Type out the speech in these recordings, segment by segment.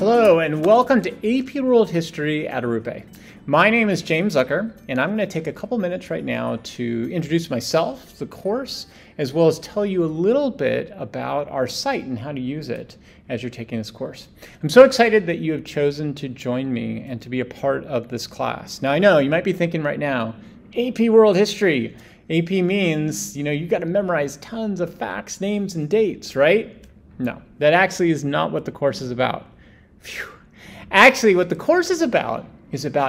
Hello and welcome to AP World History at Arrupe. My name is James Zucker and I'm going to take a couple minutes right now to introduce myself, the course, as well as tell you a little bit about our site and how to use it as you're taking this course. I'm so excited that you have chosen to join me and to be a part of this class. Now I know you might be thinking right now, AP World History. AP means, you got to memorize tons of facts, names, and dates, right? No, that actually is not what the course is about. Phew. Actually, what the course is about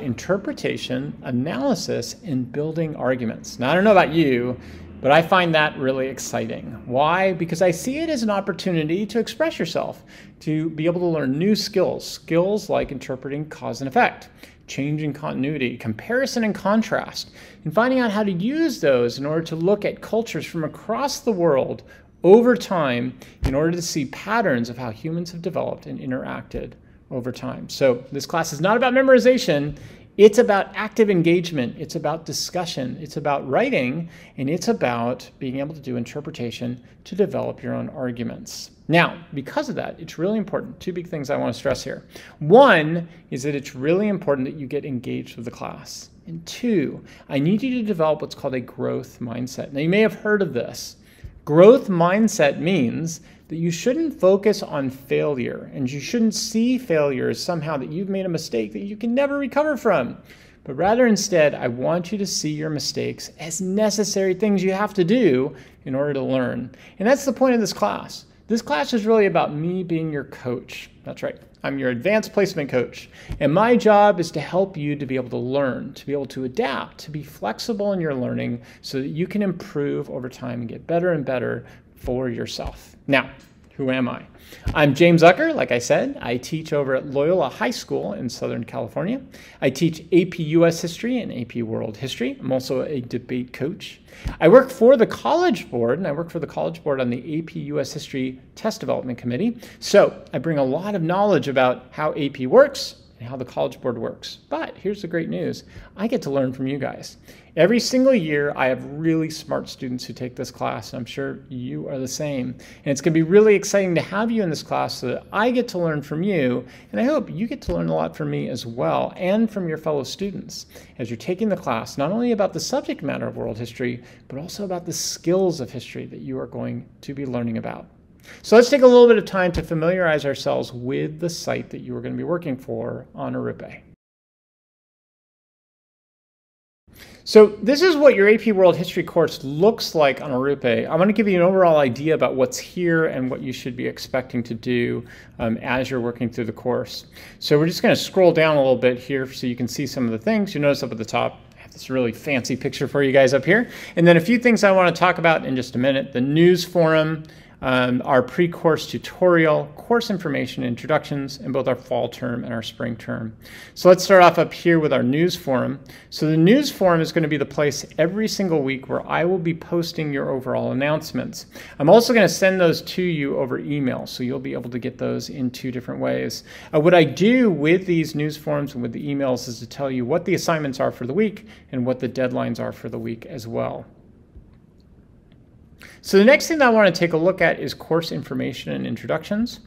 interpretation, analysis, and building arguments. Now, I don't know about you, but I find that really exciting. Why? Because I see it as an opportunity to express yourself, to be able to learn new skills. Skills like interpreting cause and effect, changing continuity, comparison and contrast, and finding out how to use those in order to look at cultures from across the world over time in order to see patterns of how humans have developed and interacted over time. So this class is not about memorization. It's about active engagement. It's about discussion. It's about writing, and it's about being able to do interpretation to develop your own arguments. Now, because of that, it's really important. Two big things I want to stress here. One is that it's really important that you get engaged with the class. And two, I need you to develop what's called a growth mindset. Now, you may have heard of this. Growth mindset means that you shouldn't focus on failure, and you shouldn't see failure as somehow that you've made a mistake that you can never recover from. But rather instead, I want you to see your mistakes as necessary things you have to do in order to learn. And that's the point of this class. This class is really about me being your coach. That's right. I'm your advanced placement coach. And my job is to help you to be able to learn, to be able to adapt, to be flexible in your learning so that you can improve over time and get better and better for yourself. Now, who am I? I'm James Zucker. Like I said, I teach over at Loyola High School in Southern California. I teach AP US History and AP World History. I'm also a debate coach. I work for the College Board, and I work for the College Board on the AP US History Test Development Committee. So I bring a lot of knowledge about how AP works and how the College Board works. But here's the great news. I get to learn from you guys. Every single year, I have really smart students who take this class, and I'm sure you are the same. And it's going to be really exciting to have you in this class so that I get to learn from you, and I hope you get to learn a lot from me as well, and from your fellow students as you're taking the class, not only about the subject matter of world history, but also about the skills of history that you are going to be learning about. So let's take a little bit of time to familiarize ourselves with the site that you are going to be working for on Arrupe. So this is what your AP World History course looks like on Arrupe. I want to give you an overall idea about what's here and what you should be expecting to do as you're working through the course. So we're just going to scroll down a little bit here so you can see some of the things. You notice up at the top, I have this really fancy picture for you guys up here. And then a few things I want to talk about in just a minute. The news forum, our pre-course tutorial, course information introductions, and both our fall term and our spring term. So let's start off up here with our news forum. So the news forum is going to be the place every single week where I will be posting your overall announcements. I'm also going to send those to you over email, so you'll be able to get those in two different ways. What I do with these news forums and with the emails is to tell you what the assignments are for the week and what the deadlines are for the week as well. So the next thing that I want to take a look at is course information and introductions.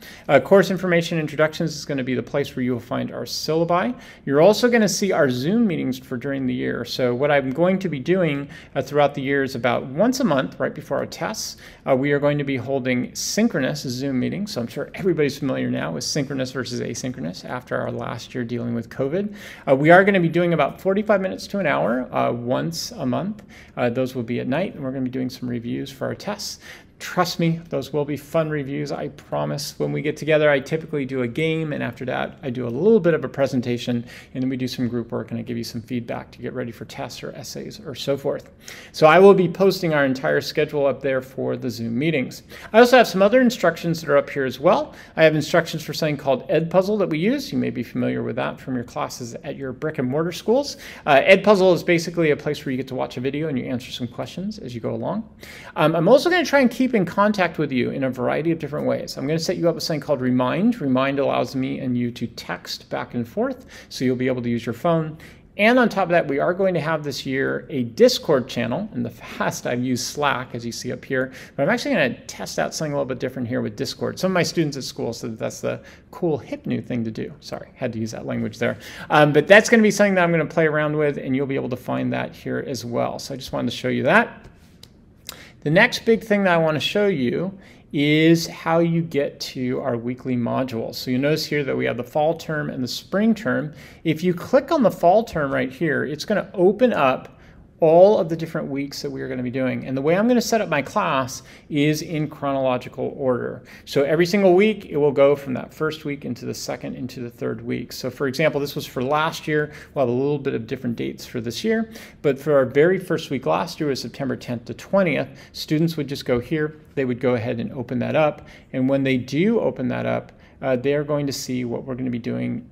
Course information and introductions is going to be the place where you will find our syllabi. You're also going to see our Zoom meetings for during the year. So what I'm going to be doing throughout the year is about once a month, right before our tests, we are going to be holding synchronous Zoom meetings. So I'm sure everybody's familiar now with synchronous versus asynchronous after our last year dealing with COVID. We are going to be doing about 45 minutes to an hour once a month. Those will be at night, and we're going to be doing some reviews for our tests. Trust me, those will be fun reviews, I promise. When we get together, I typically do a game, and after that, I do a little bit of a presentation, and then we do some group work, and I give you some feedback to get ready for tests or essays or so forth. So I will be posting our entire schedule up there for the Zoom meetings. I also have some other instructions that are up here as well. I have instructions for something called Edpuzzle that we use. You may be familiar with that from your classes at your brick and mortar schools. Edpuzzle is basically a place where you get to watch a video and you answer some questions as you go along. I'm also going to try and keep in contact with you in a variety of different ways. I'm going to set you up with something called Remind. Remind allows me and you to text back and forth, so you'll be able to use your phone. And on top of that, we are going to have this year a Discord channel. In the past, I've used Slack, as you see up here. But I'm actually going to test out something a little bit different here with Discord. Some of my students at school said that's the cool, hip new thing to do. Sorry, had to use that language there. But that's going to be something that I'm going to play around with, and you'll be able to find that here as well. So I just wanted to show you that. The next big thing that I want to show you is how you get to our weekly modules. So you notice here that we have the fall term and the spring term. If you click on the fall term right here, it's going to open up all of the different weeks that we are going to be doing. And the way I'm going to set up my class is in chronological order. So every single week, it will go from that first week into the second into the third week. So for example, this was for last year. We'll have a little bit of different dates for this year. But for our very first week last year was September 10th to 20th. Students would just go here. They would go ahead and open that up. And when they do open that up, they're going to see what we're going to be doing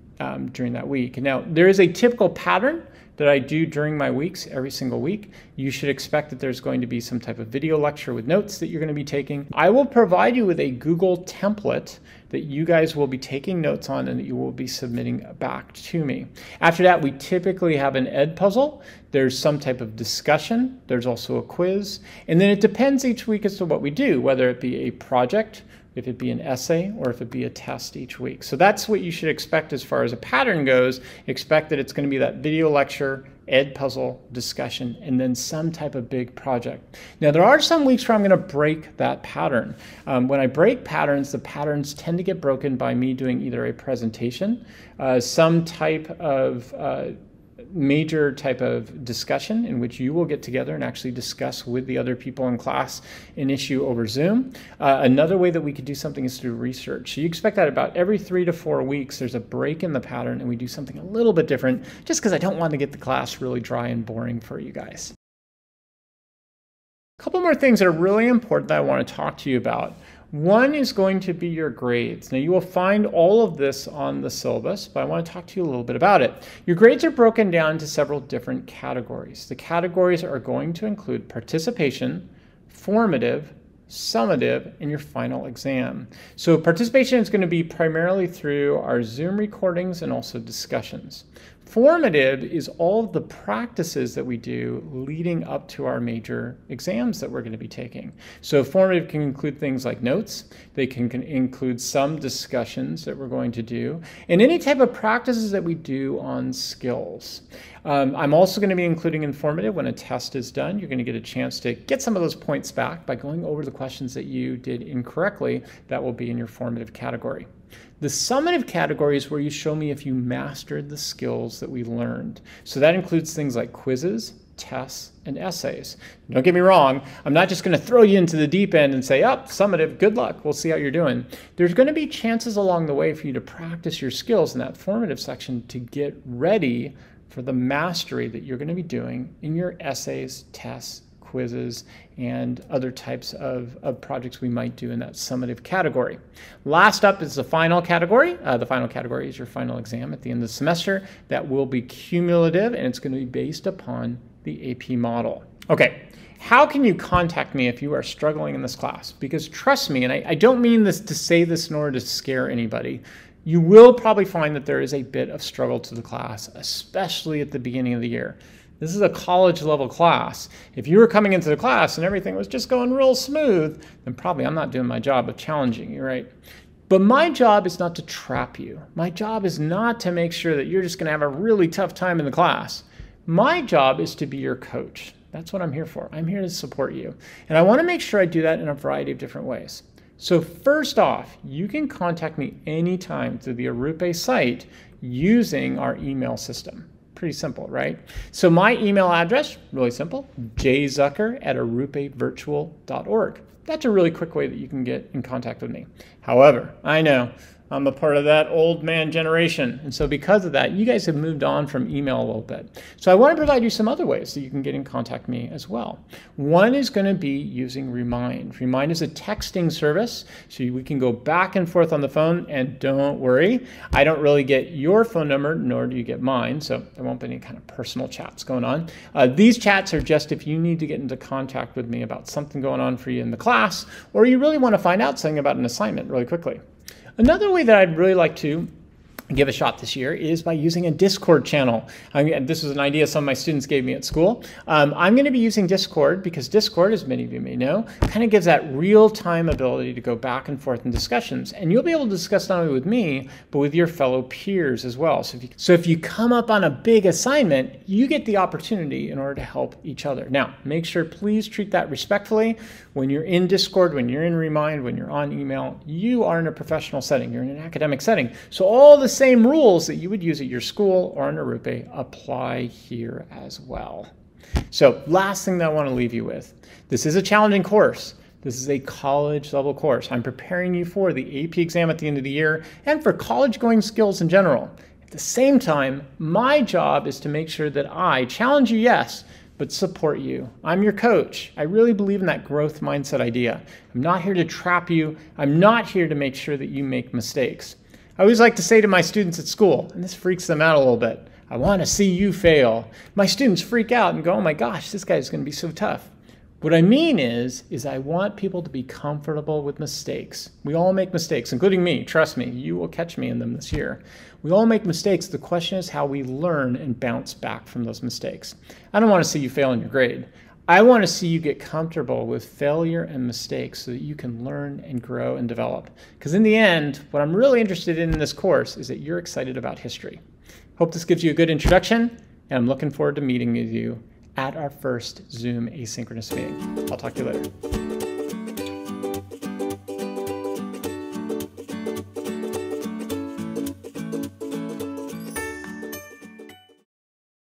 during that week. Now, there is a typical pattern that I do during my weeks every single week. You should expect that there's going to be some type of video lecture with notes that you're going to be taking. I will provide you with a Google template that you guys will be taking notes on and that you will be submitting back to me. After that, we typically have an Edpuzzle. There's some type of discussion. There's also a quiz. And then it depends each week as to what we do, whether it be a project, if it be an essay, or if it be a test each week. So that's what you should expect as far as a pattern goes. Expect that it's going to be that video lecture, Edpuzzle, discussion, and then some type of big project. Now, there are some weeks where I'm going to break that pattern. When I break patterns, the patterns tend to get broken by me doing either a presentation, some type of major type of discussion in which you will get together and actually discuss with the other people in class an issue over Zoom. Another way that we could do something is through research. So you expect that about every 3 to 4 weeks, there's a break in the pattern and we do something a little bit different just because I don't want to get the class really dry and boring for you guys. A couple more things that are really important that I want to talk to you about. One is going to be your grades. Now you will find all of this on the syllabus, but I want to talk to you a little bit about it. Your grades are broken down into several different categories. The categories are going to include participation, formative, summative, and your final exam. So participation is going to be primarily through our Zoom recordings and also discussions. Formative is all of the practices that we do leading up to our major exams that we're going to be taking. So formative can include things like notes. They can include some discussions that we're going to do, and any type of practices that we do on skills. I'm also going to be including informative when a test is done. You're going to get a chance to get some of those points back by going over the questions that you did incorrectly. That will be in your formative category. The summative category is where you show me if you mastered the skills that we learned. So that includes things like quizzes, tests, and essays. Don't get me wrong, I'm not just going to throw you into the deep end and say, oh, summative, good luck, we'll see how you're doing. There's going to be chances along the way for you to practice your skills in that formative section to get ready for the mastery that you're going to be doing in your essays, tests, quizzes, and other types of projects we might do in that summative category. Last up is the final category. The final category is your final exam at the end of the semester. That will be cumulative, and it's going to be based upon the AP model. Okay, how can you contact me if you are struggling in this class? Because trust me, and I don't mean this to say this in order to scare anybody, you will probably find that there is a bit of struggle to the class, especially at the beginning of the year. This is a college level class. If you were coming into the class and everything was just going real smooth, then probably I'm not doing my job of challenging you, right? But my job is not to trap you. My job is not to make sure that you're just going to have a really tough time in the class. My job is to be your coach. That's what I'm here for. I'm here to support you. And I want to make sure I do that in a variety of different ways. So first off, you can contact me anytime through the Arrupe site using our email system. Pretty simple, right? So my email address, really simple, jzucker@arrupevirtual.org. That's a really quick way that you can get in contact with me. However, I know I'm a part of that old man generation. And so because of that, you guys have moved on from email a little bit. So I want to provide you some other ways that you can get in contact with me as well. One is going to be using Remind. Remind is a texting service, so we can go back and forth on the phone, and don't worry, I don't really get your phone number, nor do you get mine, so there won't be any kind of personal chats going on. These chats are just if you need to get into contact with me about something going on for you in the class, or you really want to find out something about an assignment really quickly. Another way that I'd really like to give a shot this year is by using a Discord channel. This was an idea some of my students gave me at school. I'm going to be using Discord because Discord, as many of you may know, kind of gives that real-time ability to go back and forth in discussions. And you'll be able to discuss not only with me, but with your fellow peers as well. So if you come up on a big assignment, you get the opportunity in order to help each other. Now, make sure, please treat that respectfully. When you're in Discord, when you're in Remind, when you're on email, you are in a professional setting. You're in an academic setting. So all the same rules that you would use at your school or on Arrupe apply here as well. So last thing that I want to leave you with, this is a challenging course. This is a college level course. I'm preparing you for the AP exam at the end of the year and for college going skills in general. At the same time, my job is to make sure that I challenge you, yes, but support you. I'm your coach. I really believe in that growth mindset idea. I'm not here to trap you. I'm not here to make sure that you make mistakes. I always like to say to my students at school, and this freaks them out a little bit, I want to see you fail. My students freak out and go, oh my gosh, this guy's going to be so tough. What I mean is I want people to be comfortable with mistakes. We all make mistakes, including me. Trust me, you will catch me in them this year. We all make mistakes. The question is how we learn and bounce back from those mistakes. I don't want to see you fail in your grade. I want to see you get comfortable with failure and mistakes so that you can learn and grow and develop. Because in the end, what I'm really interested in this course is that you're excited about history. Hope this gives you a good introduction, and I'm looking forward to meeting with you at our first Zoom asynchronous meeting. I'll talk to you later.